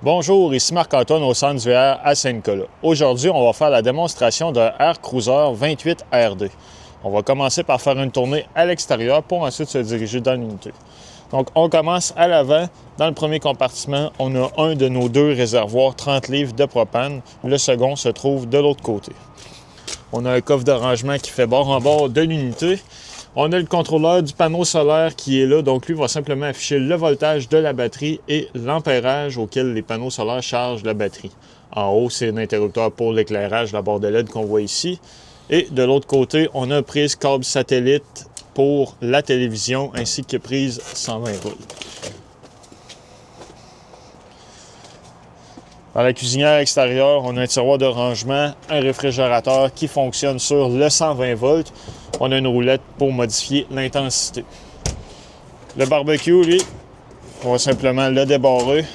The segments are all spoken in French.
Bonjour, ici Marc-Antoine au centre du VR à Saint-Nicolas. Aujourd'hui, on va faire la démonstration d'un Air Cruiser 28 RD. On va commencer par faire une tournée à l'extérieur pour ensuite se diriger dans l'unité. Donc, on commence à l'avant. Dans le premier compartiment, on a un de nos deux réservoirs 30 livres de propane. Le second se trouve de l'autre côté. On a un coffre de rangement qui fait bord en bord de l'unité. On a le contrôleur du panneau solaire qui est là, donc lui va simplement afficher le voltage de la batterie et l'ampérage auquel les panneaux solaires chargent la batterie. En haut, c'est un interrupteur pour l'éclairage, la barre de LED qu'on voit ici. Et de l'autre côté, on a une prise câble satellite pour la télévision ainsi que prise 120 volts. Dans la cuisinière extérieure, on a un tiroir de rangement, un réfrigérateur qui fonctionne sur le 120 volts. On a une roulette pour modifier l'intensité. Le barbecue, lui, on va simplement le débarrer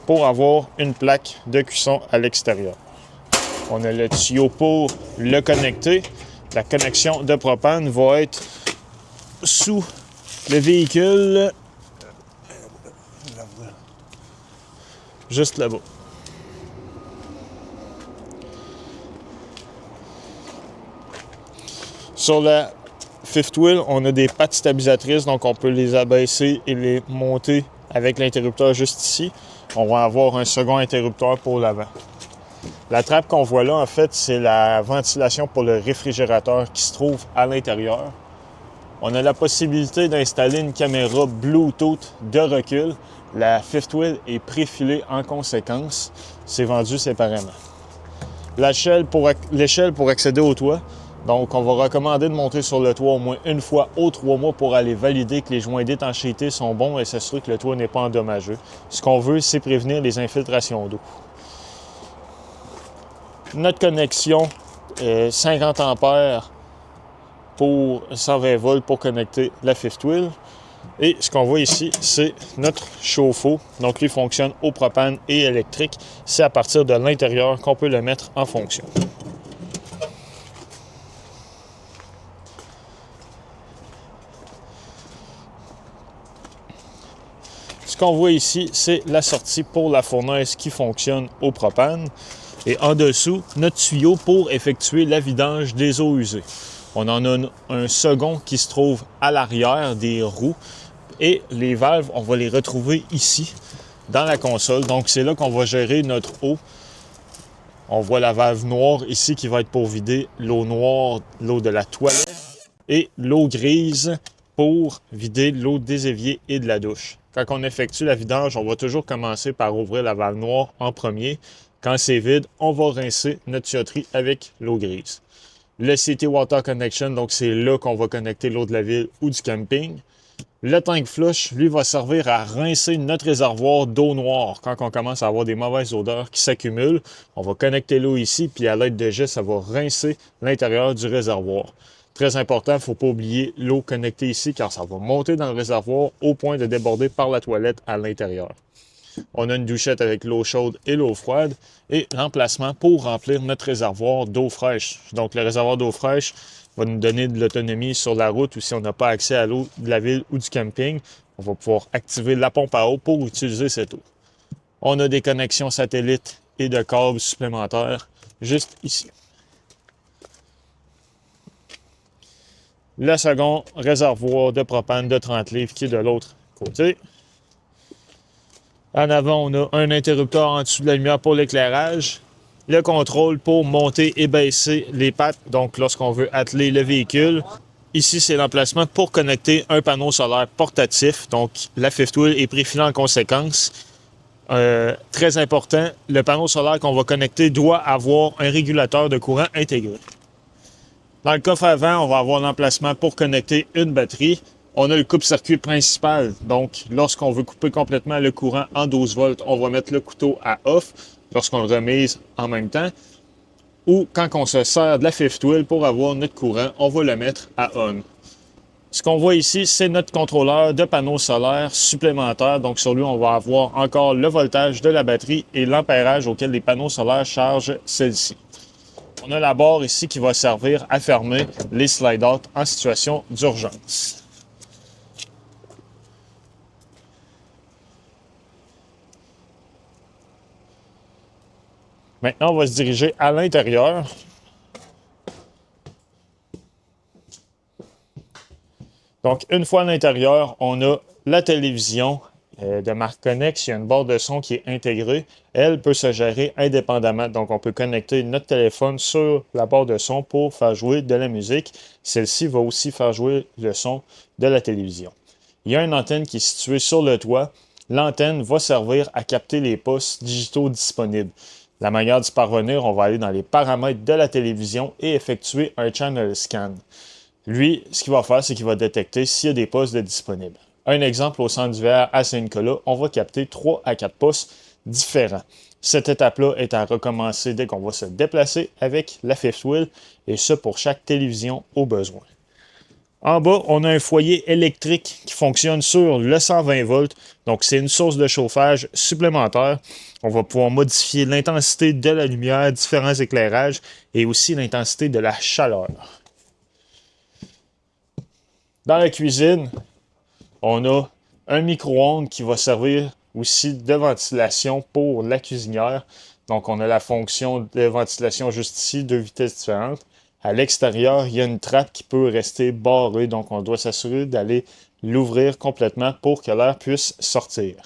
pour avoir une plaque de cuisson à l'extérieur. On a le tuyau pour le connecter. La connexion de propane va être sous le véhicule, juste là-bas. Sur la fifth wheel, on a des pattes stabilisatrices, donc on peut les abaisser et les monter avec l'interrupteur juste ici. On va avoir un second interrupteur pour l'avant. La trappe qu'on voit là, en fait, c'est la ventilation pour le réfrigérateur qui se trouve à l'intérieur. On a la possibilité d'installer une caméra Bluetooth de recul. La fifth wheel est préfilée en conséquence. C'est vendu séparément. L'échelle pour accéder au toit. Donc, on va recommander de monter sur le toit au moins une fois aux 3 mois pour aller valider que les joints d'étanchéité sont bons et s'assurer que le toit n'est pas endommagé. Ce qu'on veut, c'est prévenir les infiltrations d'eau. Notre connexion est 50 ampères pour 120 volts pour connecter la fifth wheel. Et ce qu'on voit ici, c'est notre chauffe-eau. Donc, lui fonctionne au propane et électrique. C'est à partir de l'intérieur qu'on peut le mettre en fonction. Ce qu'on voit ici, c'est la sortie pour la fournaise qui fonctionne au propane. Et en dessous, notre tuyau pour effectuer la vidange des eaux usées. On en a un second qui se trouve à l'arrière des roues. Et les valves, on va les retrouver ici, dans la console. Donc, c'est là qu'on va gérer notre eau. On voit la valve noire ici qui va être pour vider l'eau noire, l'eau de la toilette. Et l'eau grise pour vider l'eau des éviers et de la douche. Quand on effectue la vidange, on va toujours commencer par ouvrir la valve noire en premier. Quand c'est vide, on va rincer notre tuyauterie avec l'eau grise. Le CT Water Connection, donc c'est là qu'on va connecter l'eau de la ville ou du camping. Le tank flush, lui, va servir à rincer notre réservoir d'eau noire. Quand on commence à avoir des mauvaises odeurs qui s'accumulent, on va connecter l'eau ici, puis à l'aide de jet, ça va rincer l'intérieur du réservoir. Très important, il ne faut pas oublier l'eau connectée ici, car ça va monter dans le réservoir au point de déborder par la toilette à l'intérieur. On a une douchette avec l'eau chaude et l'eau froide et l'emplacement pour remplir notre réservoir d'eau fraîche. Donc, le réservoir d'eau fraîche va nous donner de l'autonomie sur la route ou si on n'a pas accès à l'eau de la ville ou du camping, on va pouvoir activer la pompe à eau pour utiliser cette eau. On a des connexions satellites et de câbles supplémentaires juste ici. Le second réservoir de propane de 30 livres qui est de l'autre côté. En avant, on a un interrupteur en dessous de la lumière pour l'éclairage. Le contrôle pour monter et baisser les pattes, donc lorsqu'on veut atteler le véhicule. Ici, c'est l'emplacement pour connecter un panneau solaire portatif. Donc, la fifth wheel est préfilée en conséquence. Très important, le panneau solaire qu'on va connecter doit avoir un régulateur de courant intégré. Dans le coffre avant, on va avoir l'emplacement pour connecter une batterie. On a le coupe-circuit principal. Donc, lorsqu'on veut couper complètement le courant en 12 volts, on va mettre le couteau à off lorsqu'on le remise en même temps. Ou quand on se sert de la fifth wheel pour avoir notre courant, on va le mettre à on. Ce qu'on voit ici, c'est notre contrôleur de panneaux solaires supplémentaire. Donc, sur lui, on va avoir encore le voltage de la batterie et l'ampérage auquel les panneaux solaires chargent celle-ci. On a la barre ici qui va servir à fermer les slide-out en situation d'urgence. Maintenant, on va se diriger à l'intérieur. Donc, une fois à l'intérieur, on a la télévision de marque Connex. Il y a une barre de son qui est intégrée. Elle peut se gérer indépendamment. Donc, on peut connecter notre téléphone sur la barre de son pour faire jouer de la musique. Celle-ci va aussi faire jouer le son de la télévision. Il y a une antenne qui est située sur le toit. L'antenne va servir à capter les postes digitaux disponibles. La manière d'y parvenir, on va aller dans les paramètres de la télévision et effectuer un channel scan. Lui, ce qu'il va faire, c'est qu'il va détecter s'il y a des postes de disponibles. Un exemple, au centre d'hiver à Saint-Nicolas, on va capter 3 à 4 postes différents. Cette étape-là est à recommencer dès qu'on va se déplacer avec la fifth wheel, et ce pour chaque télévision au besoin. En bas, on a un foyer électrique qui fonctionne sur le 120 volts. Donc, c'est une source de chauffage supplémentaire. On va pouvoir modifier l'intensité de la lumière, différents éclairages et aussi l'intensité de la chaleur. Dans la cuisine, on a un micro-ondes qui va servir aussi de ventilation pour la cuisinière. Donc, on a la fonction de ventilation juste ici, 2 vitesses différentes. À l'extérieur, il y a une trappe qui peut rester barrée. Donc, on doit s'assurer d'aller l'ouvrir complètement pour que l'air puisse sortir.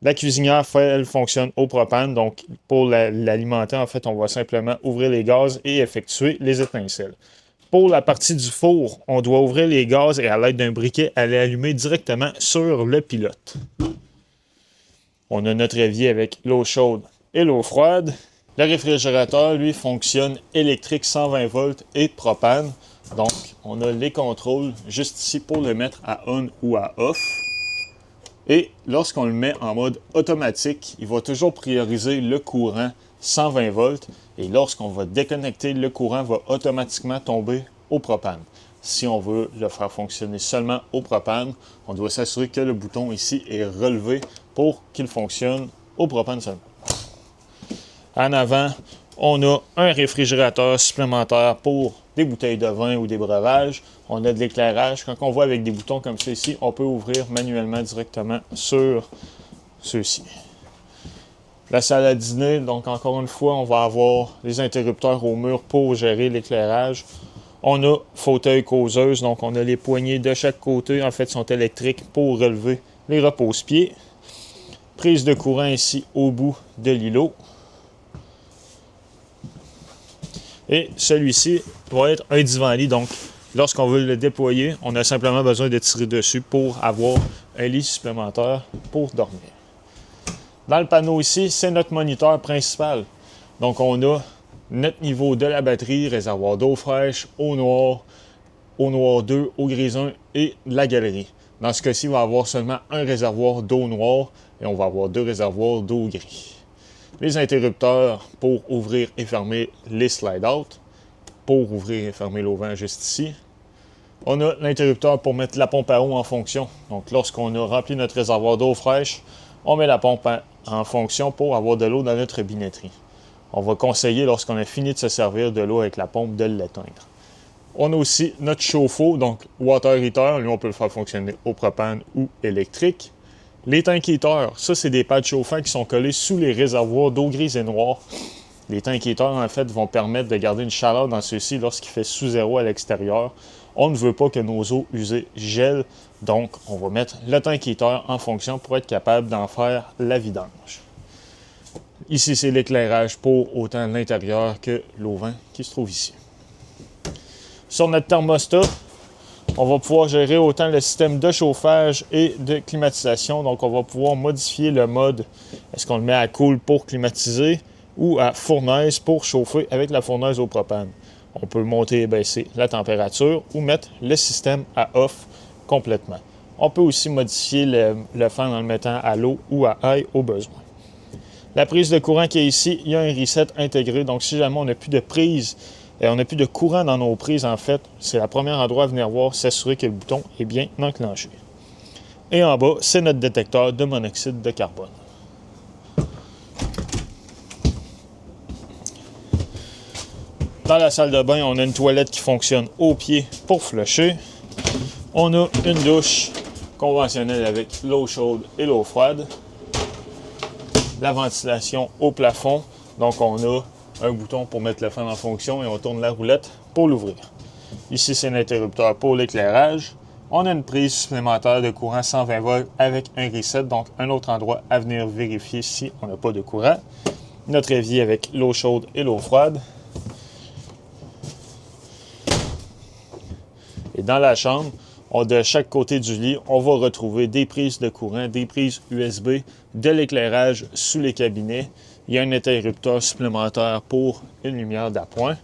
La cuisinière, elle fonctionne au propane. Donc, pour l'alimenter, en fait, on va simplement ouvrir les gaz et effectuer les étincelles. Pour la partie du four, on doit ouvrir les gaz et à l'aide d'un briquet, aller allumer directement sur le pilote. On a notre évier avec l'eau chaude et l'eau froide. Le réfrigérateur, lui, fonctionne électrique 120 volts et propane. Donc, on a les contrôles juste ici pour le mettre à on ou à off. Et lorsqu'on le met en mode automatique, il va toujours prioriser le courant 120 volts. Et lorsqu'on va déconnecter, le courant va automatiquement tomber au propane. Si on veut le faire fonctionner seulement au propane, on doit s'assurer que le bouton ici est relevé pour qu'il fonctionne au propane seulement. En avant, on a un réfrigérateur supplémentaire pour des bouteilles de vin ou des breuvages. On a de l'éclairage. Quand on voit avec des boutons comme ceci, on peut ouvrir manuellement directement sur ceux-ci. La salle à dîner, donc encore une fois, on va avoir les interrupteurs au mur pour gérer l'éclairage. On a fauteuil causeuse, donc on a les poignées de chaque côté, en fait, sont électriques pour relever les repose-pieds. Prise de courant ici au bout de l'îlot. Et celui-ci va être un divan-lit, donc lorsqu'on veut le déployer, on a simplement besoin de tirer dessus pour avoir un lit supplémentaire pour dormir. Dans le panneau ici, c'est notre moniteur principal. Donc on a notre niveau de la batterie, réservoir d'eau fraîche, eau noire 2, eau grise 1 et la galerie. Dans ce cas-ci, on va avoir seulement un réservoir d'eau noire et on va avoir 2 réservoirs d'eau gris. Les interrupteurs pour ouvrir et fermer les slide-out, pour ouvrir et fermer l'auvent juste ici. On a l'interrupteur pour mettre la pompe à eau en fonction. Donc lorsqu'on a rempli notre réservoir d'eau fraîche, on met la pompe en fonction pour avoir de l'eau dans notre binetterie. On va conseiller lorsqu'on a fini de se servir de l'eau avec la pompe de l'éteindre. On a aussi notre chauffe-eau, donc water heater, lui on peut le faire fonctionner au propane ou électrique. Les tank heaters, ça c'est des pads chauffants qui sont collés sous les réservoirs d'eau grise et noire. Les tank heaters en fait vont permettre de garder une chaleur dans ceux-ci lorsqu'il fait sous zéro à l'extérieur. On ne veut pas que nos eaux usées gèlent, donc on va mettre le tank heater en fonction pour être capable d'en faire la vidange. Ici c'est l'éclairage pour autant l'intérieur que l'auvent qui se trouve ici. Sur notre thermostat, on va pouvoir gérer autant le système de chauffage et de climatisation. Donc, on va pouvoir modifier le mode. Est-ce qu'on le met à cool pour climatiser ou à fournaise pour chauffer avec la fournaise au propane? On peut monter et baisser la température ou mettre le système à off complètement. On peut aussi modifier le fan en le mettant à low ou à high au besoin. La prise de courant qui est ici, il y a un reset intégré. Donc, si jamais on n'a plus de prise, on n'a plus de courant dans nos prises, en fait, c'est la première endroit à venir voir, s'assurer que le bouton est bien enclenché. Et en bas, c'est notre détecteur de monoxyde de carbone. Dans la salle de bain, on a une toilette qui fonctionne au pied pour flusher. On a une douche conventionnelle avec l'eau chaude et l'eau froide. La ventilation au plafond. Donc on a un bouton pour mettre le fan en fonction et on tourne la roulette pour l'ouvrir. Ici, c'est l'interrupteur pour l'éclairage. On a une prise supplémentaire de courant 120 volts avec un reset, donc un autre endroit à venir vérifier si on n'a pas de courant. Notre évier avec l'eau chaude et l'eau froide. Et dans la chambre, de chaque côté du lit, on va retrouver des prises de courant, des prises USB, de l'éclairage sous les cabinets. Il y a un interrupteur supplémentaire pour une lumière d'appoint.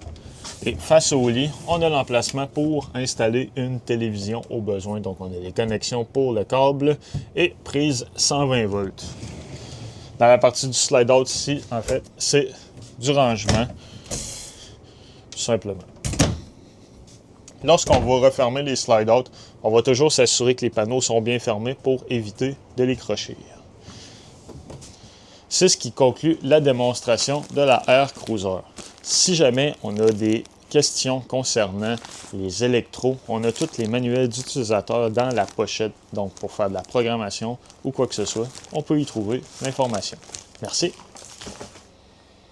Et face au lit, on a l'emplacement pour installer une télévision au besoin. Donc, on a des connexions pour le câble et prise 120 volts. Dans la partie du slide-out ici, en fait, c'est du rangement, tout simplement. Lorsqu'on va refermer les slide-out, on va toujours s'assurer que les panneaux sont bien fermés pour éviter de les crochir. C'est ce qui conclut la démonstration de la Air Cruiser. Si jamais on a des questions concernant les électros, on a tous les manuels d'utilisateurs dans la pochette. Donc, pour faire de la programmation ou quoi que ce soit, on peut y trouver l'information. Merci.